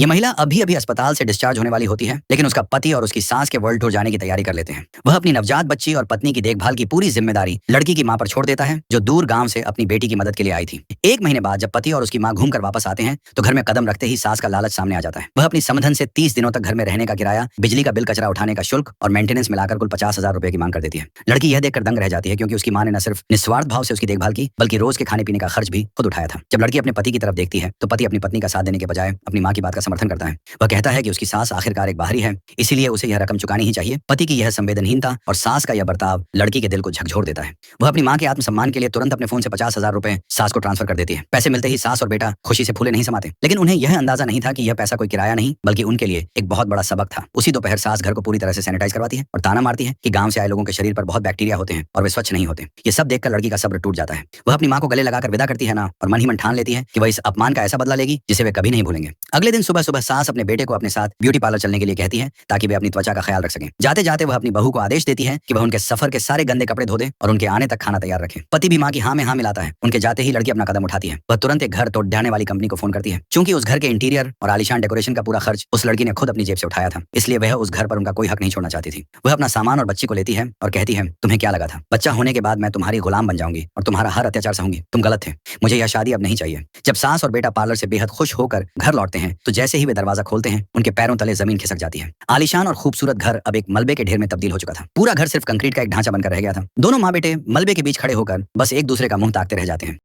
ये महिला अभी अभी अस्पताल से डिस्चार्ज होने वाली होती है, लेकिन उसका पति और उसकी सास के वर्ल्ड टूर जाने की तैयारी कर लेते हैं। वह अपनी नवजात बच्ची और पत्नी की देखभाल की पूरी जिम्मेदारी लड़की की मां पर छोड़ देता है, जो दूर गांव से अपनी बेटी की मदद के लिए आई थी। 1 महीने बाद जब पति और उसकी मां घूम कर वापस आते हैं, तो घर में कदम रखते ही सास का लालच सामने आ जाता है। वह अपनी समधन से 30 दिनों तक घर में रहने का किराया, बिजली का बिल, कचरा उठाने का शुल्क और मेंटेनेंस मिलाकर कुल 50,000 रुपए की मांग कर देती है। लड़की यह देखकर दंग रह जाती है, क्योंकि उसकी मां ने न सिर्फ निस्वार्थ भाव से उसकी देखभाल की, बल्कि रोज के खाने पीने का खर्च भी खुद उठाया था। जब लड़की अपने पति की तरफ देखती है, तो पति अपनी पत्नी का साथ देने के बजाय अपनी मां की बात का समर्थन करता है। वह कहता है कि उसकी सास आखिरकार एक बाहरी है, इसीलिए उसे यह रकम चुकानी ही चाहिए। पति की यह संवेदनहीनता और सास का यह बर्ताव लड़की के दिल को झकझोर देता है। वह अपनी मां के आत्मसम्मान के लिए तुरंत अपने फोन से 50,000 रुपए सास को ट्रांसफर कर देती है। पैसे मिलते ही सास और बेटा खुशी से फूले नहीं समाते, लेकिन उन्हें यह अंदाजा नहीं था कि यह पैसा कोई किराया नहीं, बल्कि उनके लिए एक बहुत बड़ा सबक था। उसी दोपहर सास घर को पूरी तरह से सैनिटाइज करवाती है और ताना मारती है कि गांव से आए लोगों के शरीर पर बहुत बैक्टीरिया होते हैं और वे स्वच्छ नहीं होते। ये सब देखकर लड़की का सब्र टूट जाता है। वह अपनी मां को गले लगाकर विदा करती है ना, और मन ही मन ठान लेती है कि वह इस अपमान का ऐसा बदला लेगी जिसे वे कभी नहीं भूलेंगे। अगले दिन सुबह सुबह सास अपने बेटे को अपने साथ ब्यूटी पार्लर चलने के लिए कहती है, ताकि वे अपनी त्वचा का ख्याल रख सकें। जाते जाते वह अपनी बहू को आदेश देती है कि वह उनके सफर के सारे गंदे कपड़े धो दे और उनके आने तक खाना तैयार रखे। पति भी मां की हाँ में हाँ मिलाता है। उनके जाते ही लड़की अपना कदम उठाती है। वह तुरंत एक घर तोड़ जाने वाली कंपनी को फोन करती है। चूंकि उस घर के इंटीरियर और आलीशान डेकोरेशन का पूरा खर्च उस लड़की ने खुद अपनी जेब से उठाया था, इसलिए वह उस घर पर उनका कोई हक नहीं छोड़ना चाहती थी। वह अपना सामान और बच्ची को लेती है और कहती है, तुम्हें क्या लगा था बच्चा होने के बाद मैं तुम्हारी गुलाम बन जाऊंगी और तुम्हारा हर अत्याचार सहूंगी? तुम गलत थे। मुझे यह शादी अब नहीं चाहिए। जब सास और बेटा पार्लर से बेहद खुश होकर घर लौटते हैं, तो जैसे ही वे दरवाजा खोलते हैं, उनके पैरों तले जमीन खिसक जाती है। आलीशान और खूबसूरत घर अब एक मलबे के ढेर में तब्दील हो चुका था। पूरा घर सिर्फ कंक्रीट का एक ढांचा बनकर रह गया था। दोनों माँ बेटे मलबे के बीच खड़े होकर बस एक दूसरे का मुंह ताकते रह जाते हैं।